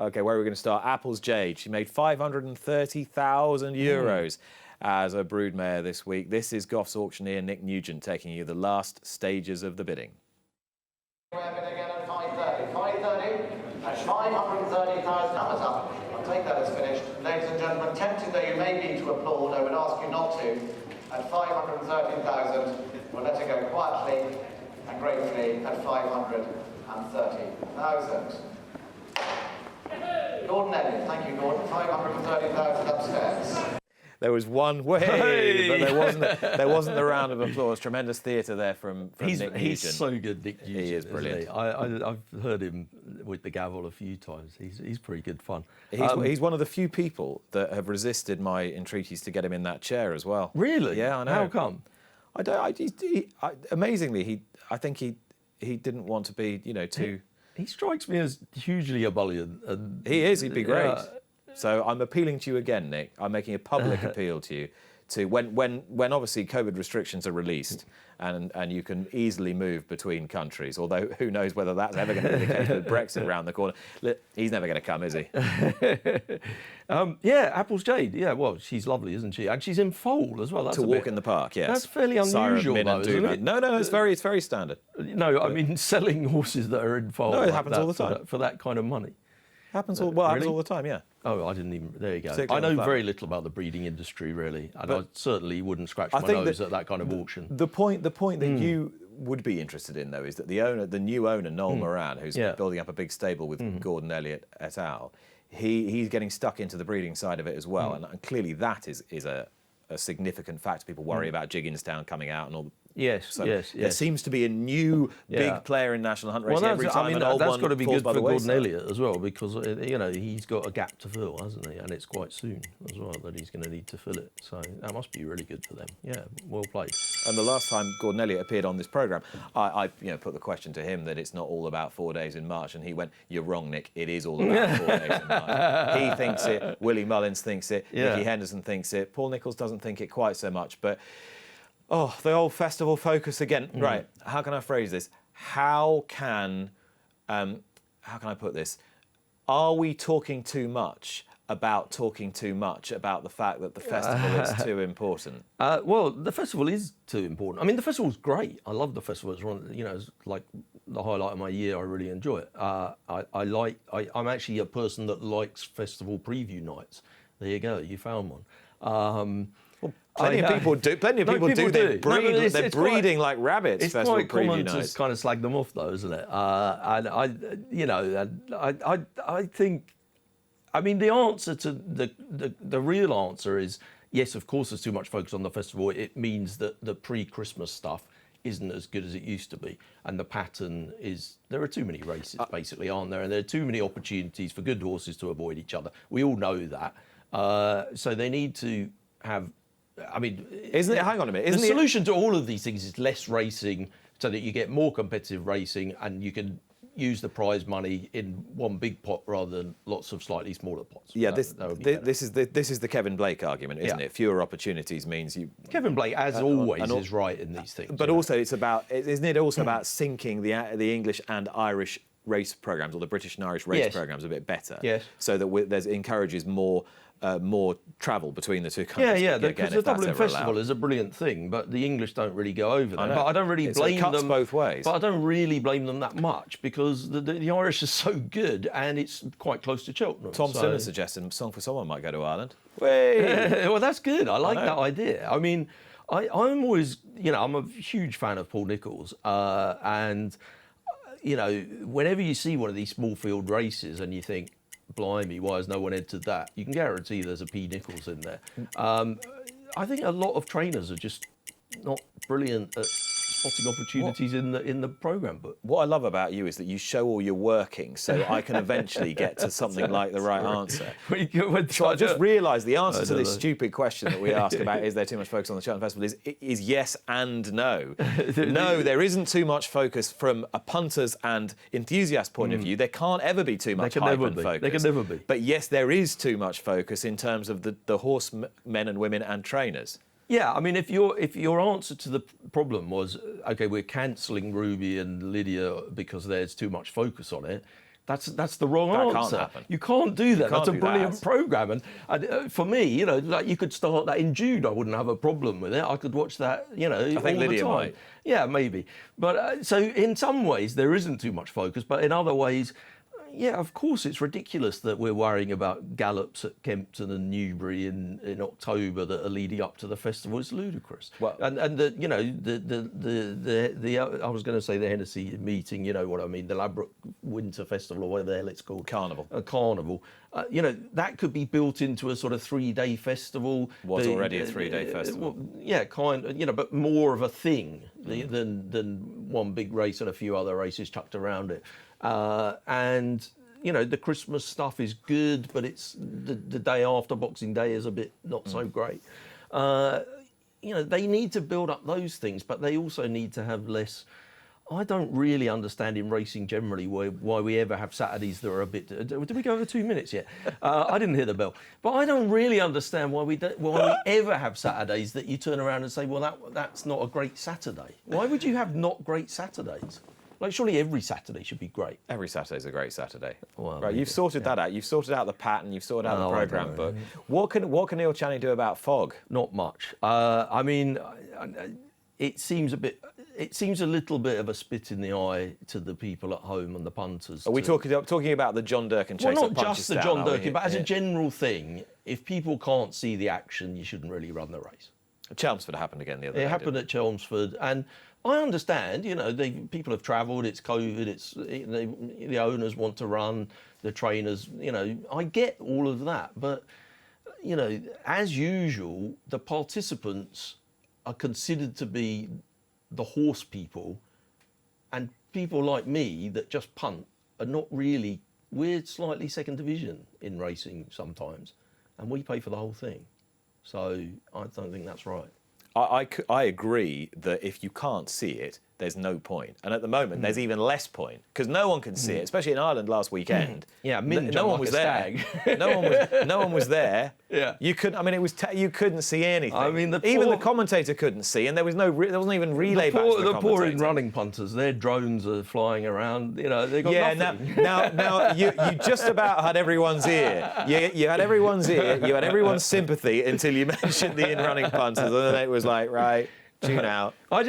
Okay, where are we going to start? Apple's Jade. She made €530,000 as a broodmare this week. This is Goff's auctioneer Nick Nugent taking you the last stages of the bidding. We're bidding again at 5:30. 5:30 at 530,000. Numbers up. I'll take that as finished. Ladies and gentlemen, tempted though you may be to applaud, I would ask you not to. At 513,000, we'll let it go quietly and gratefully at 530,000. Gordon Elliott, thank you, Gordon. 530,000 upstairs. There was one way, but there wasn't the round of applause. Tremendous theatre there from Nick Nugent. He's so good, Nick Nugent. He is brilliant. I've heard him with the gavel a few times. He's pretty good fun. He's one of the few people that have resisted my entreaties to get him in that chair as well. Really? Yeah, I know. How come? I don't. Amazingly, I think he didn't want to be, too. He strikes me as hugely ebullient. And, he is. He'd be great. So I'm appealing to you again, Nick. I'm making a public appeal to you to when obviously COVID restrictions are released and you can easily move between countries, although who knows whether that's ever going to be the case with Brexit around the corner. He's never going to come, is he? Yeah, Apple's Jade. Yeah, well, she's lovely, isn't she? And she's in foal as well. That's to walk in the park, yes. That's fairly unusual, though, isn't it? No, it's very standard. No, I mean selling horses that are in foal. No, it like happens all the time for that kind of money. Happens all the time, yeah. Oh, I didn't even. There you go. I know very little about the breeding industry, really, and I certainly wouldn't scratch my nose at that kind of auction. The point that you would be interested in, though, is that the new owner, Noel Moran, who's building up a big stable with Gordon Elliott et al., he's getting stuck into the breeding side of it as well, and clearly that is a significant factor. People worry about Jigginstown coming out and all. Yes. There seems to be a new big player in National Hunt racing every time an old that's one got to be falls good by for the Gordon wayside. Elliott as well, because he's got a gap to fill, hasn't he? And it's quite soon as well that he's going to need to fill it. So that must be really good for them. Yeah, well played. And the last time Gordon Elliott appeared on this programme, I put the question to him that it's not all about 4 days in March, and he went, "You're wrong, Nick. It is all about 4 days in March." He thinks it. Willie Mullins thinks it. Nicky Henderson thinks it. Paul Nicholls doesn't think it quite so much, but. Oh, the old festival focus again. Right, how can I phrase this? How can I put this? Are we talking too much about the fact that the festival is too important? Well, the festival is too important. I mean, the festival's great. I love the festival. It's it's like the highlight of my year. I really enjoy it. I'm actually a person that likes festival preview nights. There you go. You found one. Plenty of people do. They're breeding like rabbits. It's festival quite common preview nights. to kind of slag them off, though, isn't it? And I think, I mean, the answer to the real answer is yes. Of course, there's too much focus on the festival. It means that the pre-Christmas stuff isn't as good as it used to be, and the pattern is there are too many races, basically, aren't there? And there are too many opportunities for good horses to avoid each other. We all know that. So they need to have. I mean, isn't it? Hang on a minute. The solution to all of these things is less racing, so that you get more competitive racing, and you can use the prize money in one big pot rather than lots of slightly smaller pots. Yeah, this is the Kevin Blake argument, isn't it? Fewer opportunities means you. Kevin Blake, as always, is right in these things. But also, isn't it also about syncing the English and Irish race programmes, or the British and Irish race programmes, a bit better? Yes. So that there's encourages more travel between the two countries. Yeah, because the Dublin Festival is a brilliant thing, but the English don't really go over there. But I don't really blame them. It cuts both ways. But I don't really blame them that much, because the Irish are so good, and it's quite close to Cheltenham. Tom Simmons suggested Song for Someone might go to Ireland. Well, that's good. I like that idea. I mean, I'm always, I'm a huge fan of Paul Nicholls, and whenever you see one of these small field races and you think, blimey, why has no one entered that? You can guarantee there's a P. Nicholls in there. I think a lot of trainers are just not brilliant at spotting opportunities in the programme book. What I love about you is that you show all your working, so I can eventually get to something like the right answer. So I just realised the answer to this stupid question that we ask about is there too much focus on the Cheltenham Festival is yes and no. No, there isn't too much focus from a punter's and enthusiast point of view. There can't ever be too much hype and focus. There can never be. But yes, there is too much focus in terms of the horsemen and women and trainers. Yeah, I mean, if your answer to the problem was, OK, we're cancelling Ruby and Lydia because there's too much focus on it, That's the wrong That answer. can't happen. You can't do that. can't That's a do brilliant that. programme. And for me, you know, like you could start that in June. I wouldn't have a problem with it. I could watch that, you know, I think all Lydia the time. might. Yeah, maybe. But so in some ways there isn't too much focus, but in other ways, yeah, of course it's ridiculous that we're worrying about gallops at Kempton and Newbury in October that are leading up to the festival. It's ludicrous. Well- and the you know the I was going to say the Hennessy meeting. You know what I mean? The Ladbroke Winter Festival or whatever the hell it's called. Carnival. A carnival. You know, that could be built into a sort of 3-day festival. Was already a 3-day festival. Yeah, kind of, you know, but more of a thing than one big race and a few other races chucked around it. And, you know, the Christmas stuff is good, but it's the day after Boxing Day is a bit not so great. You know, they need to build up those things, but they also need to have less. I don't really understand in racing generally why we ever have Saturdays that are a bit. Did we go over 2 minutes yet? I didn't hear the bell, but I don't really understand why we ever have Saturdays that you turn around and say, well, that's not a great Saturday. Why would you have not great Saturdays? Like, surely every Saturday should be great. Every Saturday's a great Saturday. Well, right, you've sorted that out. You've sorted out the pattern. You've sorted out No, the I programme don't book. What can Neil Channing do about fog? Not much. I mean, it seems a little bit of a spit in the eye to the people at home and the punters. Are we talking about the John Durkin chase? Well, at not just the Punchestown, John are we? Durkin, but as Yeah. a general thing, if people can't see the action, you shouldn't really run the race. Chelmsford happened again the other day. It happened at Chelmsford, and I understand. You know, people have travelled. It's COVID. The owners want to run. The trainers. You know, I get all of that, but you know, as usual, the participants are considered to be the horse people, and people like me that just punt are not really. We're slightly second division in racing sometimes, and we pay for the whole thing. So I don't think that's right. I agree that if you can't see it, there's no point. And at the moment, there's even less point because no one can see it, especially in Ireland last weekend. Yeah, Min no one jumped was like a there. no one was there. Yeah. You couldn't. I mean, it was you couldn't see anything. I mean, even the commentator couldn't see, and there was there wasn't even relay back to the The poor commentator. running punters, their drones are flying around. You know, they got nothing. Now you just about had everyone's ear. You had everyone's ear. You had everyone's sympathy until you mentioned the in-running punters, and then it was like, right, tune out. I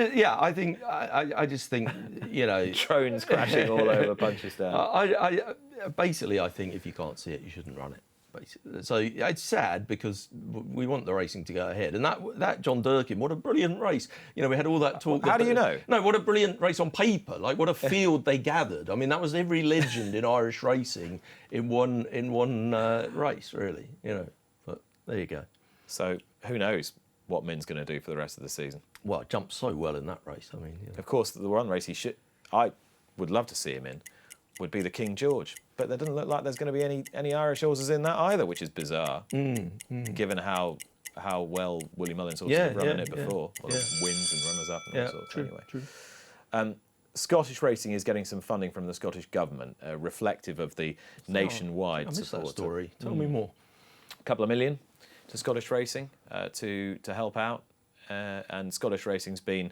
just think, you know, Drones crashing all over Punchestown. Basically, I think if you can't see it, you shouldn't run it. Basically. So it's sad because we want the racing to go ahead. And that John Durkin, what a brilliant race. You know, we had all that talk. How do you know? No, what a brilliant race on paper. Like, what a field they gathered. I mean, that was every legend in Irish racing in one race, really. You know, but there you go. So who knows what Min's going to do for the rest of the season? Well, jumped so well in that race. I mean, you know. Of course, the one race I would love to see him in would be the King George, but there doesn't look like there's going to be any Irish horses in that either, which is bizarre, given how well Willie Mullins horses have run in it before, wins and runners up and all sorts. True, anyway, true. Scottish racing is getting some funding from the Scottish government, reflective of the nationwide I missed support. that story. Tell me more. A couple of million to Scottish racing to help out, and Scottish racing's been.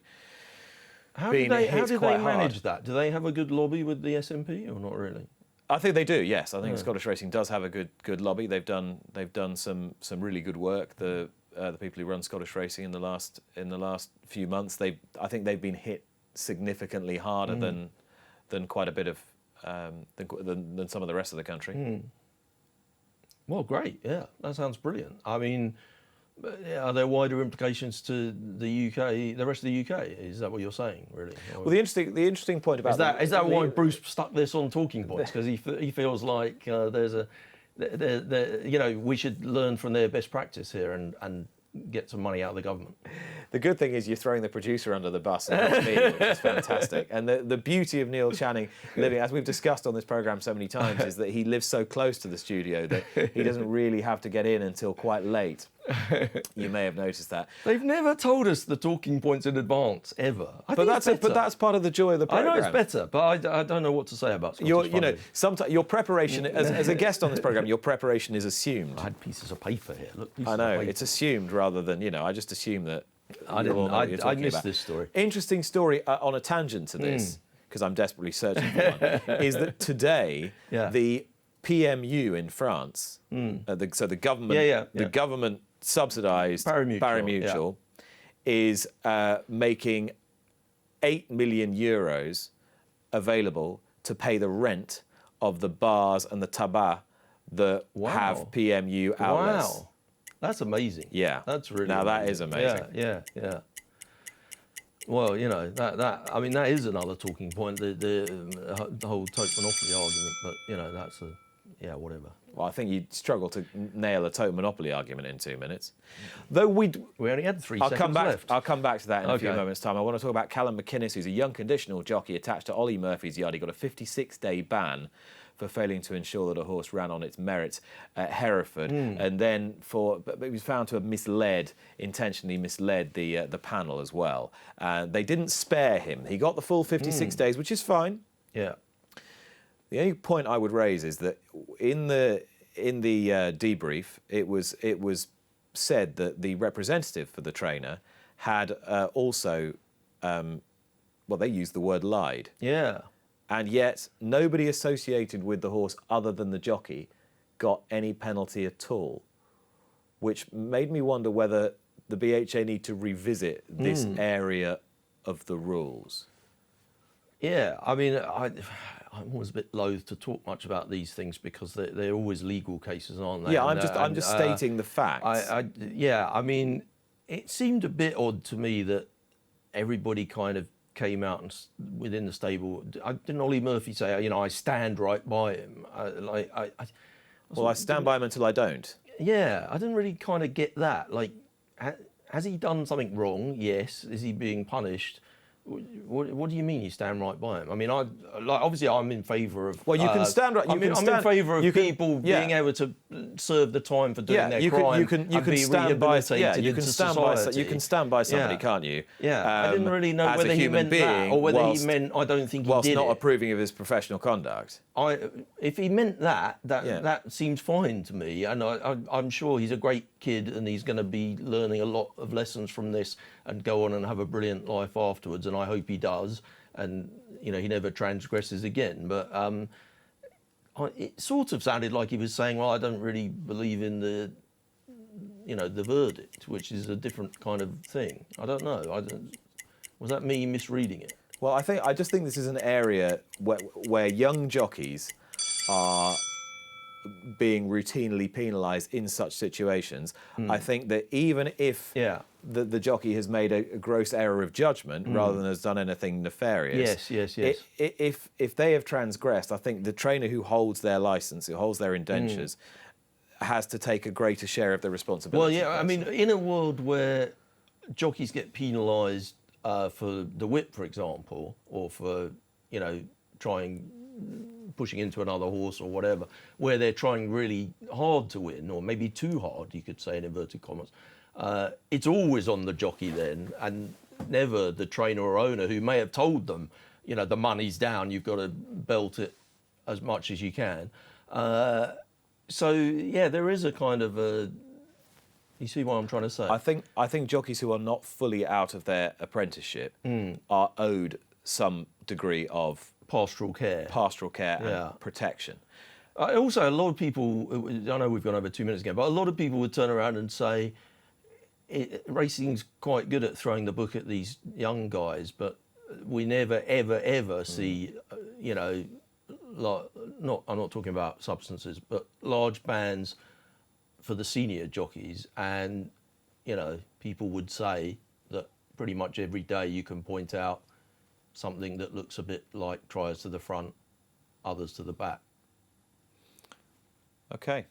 How do they quite manage hard. that? Do they have a good lobby with the SNP or not really? I think they do. Yes, I think Scottish racing does have a good lobby. They've done some really good work. The people who run Scottish racing in the last few months, I think they've been hit significantly harder than quite a bit of than some of the rest of the country. Well, great. Yeah, that sounds brilliant. I mean, are there wider implications to the UK, the rest of the UK? Is that what you're saying, really? Well, the interesting point about is that why Bruce stuck this on talking points? Because he feels like we should learn from their best practice here and get some money out of the government. The good thing is you're throwing the producer under the bus, and that's me, which is fantastic. And the beauty of Neil Channing living, as we've discussed on this programme so many times, is that he lives so close to the studio that he doesn't really have to get in until quite late. You may have noticed that. They've never told us the talking points in advance, ever. But that's part of the joy of the programme. I know it's better, but I don't know what to say about Scottish funding. Sometimes your preparation, as a guest on this programme, your preparation is assumed. I had pieces of paper here. Look, I know, it's assumed rather than, I just assume that... I missed this story. Interesting story on a tangent to this. because I'm desperately searching for one, is that today the PMU in France, so the government, the government subsidised pari-mutuel is making €8 million available to pay the rent of the bars and the tabac that have PMU outlets. Wow, that's amazing. Yeah, that's really that is amazing. Yeah. Well, that I mean that is another talking point, the whole tote monopoly argument. But that's whatever. Well, I think you'd struggle to nail a tote monopoly argument in 2 minutes. Though we only had 3 seconds left. I'll come back to that in a few moments' time. I want to talk about Callum McKinnes, who's a young conditional jockey attached to Ollie Murphy's yard. He got a 56-day ban for failing to ensure that a horse ran on its merits at Hereford, and then but he was found to have intentionally misled the panel as well. They didn't spare him. He got the full 56 days, which is fine. Yeah. The only point I would raise is that in the debrief, it was said that the representative for the trainer had also, they used the word lied. Yeah. And yet nobody associated with the horse other than the jockey got any penalty at all, which made me wonder whether the BHA need to revisit this area of the rules. Yeah, I mean, I'm always a bit loath to talk much about these things because they're always legal cases, aren't they? Yeah, I'm just stating the facts. I mean, it seemed a bit odd to me that everybody kind of came out and within the stable. Didn't Ollie Murphy say, I stand right by him? I stand by him until I don't. Yeah, I didn't really kind of get that. Like, has he done something wrong? Yes. Is he being punished? What do you mean you stand right by him? I mean, obviously I'm in favour of. Well, you can stand right. I'm in favour of people being able to serve the time for doing their crime. You can stand by. Yeah, you can stand by. You can stand by somebody, can't you? Yeah. I didn't really know whether he meant that or whether he meant I don't think he did whilst not approving of his professional conduct. If he meant that seems fine to me, and I'm sure he's a great kid and he's going to be learning a lot of lessons from this and go on and have a brilliant life afterwards, and I hope he does, and he never transgresses again. But it sort of sounded like he was saying, well, I don't really believe in the verdict, which is a different kind of thing. I don't know. Was that me misreading it? Well, I just think this is an area where young jockeys are being routinely penalised in such situations. I think that even if the jockey has made a gross error of judgment rather than has done anything nefarious, yes. If they have transgressed, I think the trainer who holds their licence, who holds their indentures, has to take a greater share of the responsibility. Well, yeah, I mean, in a world where jockeys get penalised for the whip, for example, or for pushing into another horse or whatever, where they're trying really hard to win, or maybe too hard, you could say in inverted commas, it's always on the jockey then, and never the trainer or owner who may have told them, the money's down, you've got to belt it as much as you can. So yeah, there is a kind of a. You see what I'm trying to say? I think jockeys who are not fully out of their apprenticeship are owed some degree of pastoral care and protection. Also, a lot of people, I know we've gone over 2 minutes again, but a lot of people would turn around and say, racing's quite good at throwing the book at these young guys, but we never, ever see, I'm not talking about substances, but large bans for the senior jockeys. And, people would say that pretty much every day you can point out something that looks a bit like tries to the front, others to the back. Okay.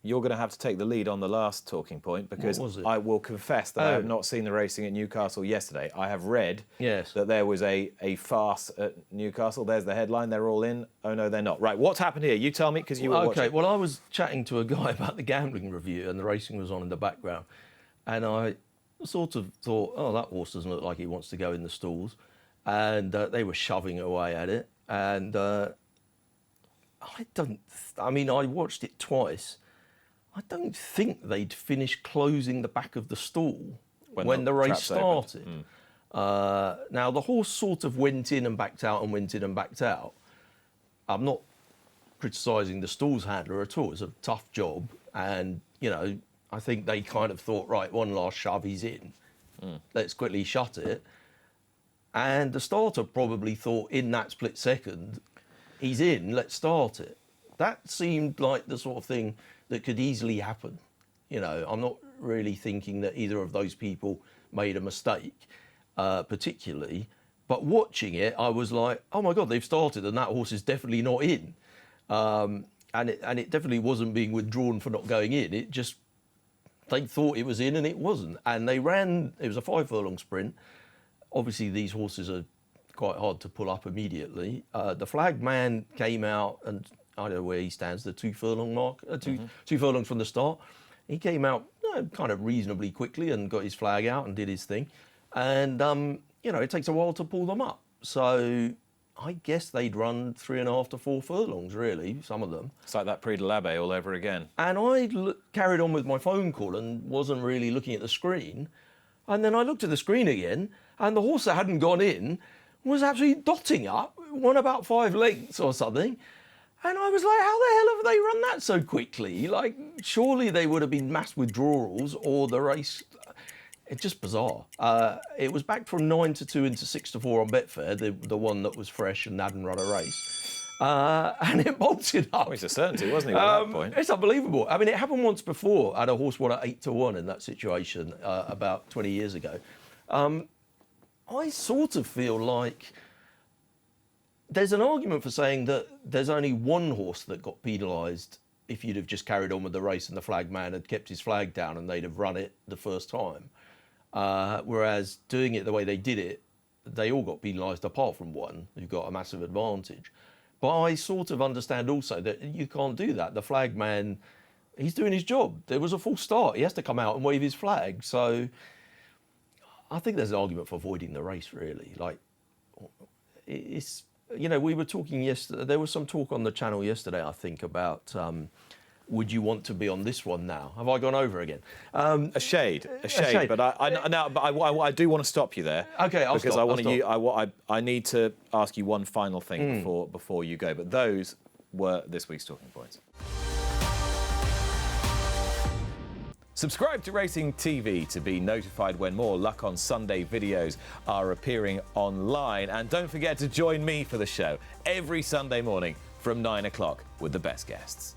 You're going to have to take the lead on the last talking point, because I will confess that I have not seen the racing at Newcastle yesterday. I have read that there was a farce at Newcastle. There's the headline. They're all in. Oh, no, they're not. Right, what's happened here? You tell me, because you were watching. Okay, well, I was chatting to a guy about the gambling review, and the racing was on in the background. And I sort of thought, oh, that horse doesn't look like he wants to go in the stalls. And they were shoving away at it. And I watched it twice. I don't think they'd finished closing the back of the stall when the race started. Now, the horse sort of went in and backed out and went in and backed out. I'm not criticising the stalls handler at all. It's a tough job. And, you know, I think they kind of thought, right, one last shove, he's in. Let's quickly shut it. And the starter probably thought in that split second, he's in, let's start it. That seemed like the sort of thing that could easily happen. You know, I'm not really thinking that either of those people made a mistake, particularly. But watching it, I was like, oh my God, they've started and that horse is definitely not in. And it definitely wasn't being withdrawn for not going in. It just, they thought it was in and it wasn't. And they ran, it was a 5 furlong sprint. Obviously, these horses are quite hard to pull up immediately. The flag man came out, and I don't know where he stands, the 2 furlong mark, two furlongs from the start. He came out kind of reasonably quickly and got his flag out and did his thing. And, you know, it takes a while to pull them up. So I guess they'd run 3.5 to 4 furlongs, really, some of them. It's like that Prix de l'Abbé all over again. And I carried on with my phone call and wasn't really looking at the screen. And then I looked at the screen again, and the horse that hadn't gone in was absolutely dotting up, won about 5 lengths or something. And I was like, how the hell have they run that so quickly? Like, surely they would have been mass withdrawals or the race. It's just bizarre. It was back from 9 to 2 into 6 to 4 on Betfair, the one that was fresh and hadn't run a race. And it bolted up. Oh, it's a certainty, wasn't he, at that point? It's unbelievable. I mean, it happened once before. I had a horse won at 8 to 1 in that situation about 20 years ago. I sort of feel like there's an argument for saying that there's only one horse that got penalised if you'd have just carried on with the race and the flag man had kept his flag down and they'd have run it the first time. Whereas doing it the way they did it, they all got penalised apart from one who got a massive advantage. But I sort of understand also that you can't do that. The flag man, he's doing his job. There was a full start. He has to come out and wave his flag. So I think there's an argument for avoiding the race, really. Like, it's, you know, we were talking yesterday, there was some talk on the channel yesterday, I think, about would you want to be on this one now? Have I gone over again? A shade. But I do want to stop you there. Okay, I'll because stop. I need to ask you one final thing before you go. But those were this week's talking points. Subscribe to Racing TV to be notified when more Luck on Sunday videos are appearing online. And don't forget to join me for the show every Sunday morning from 9 o'clock with the best guests.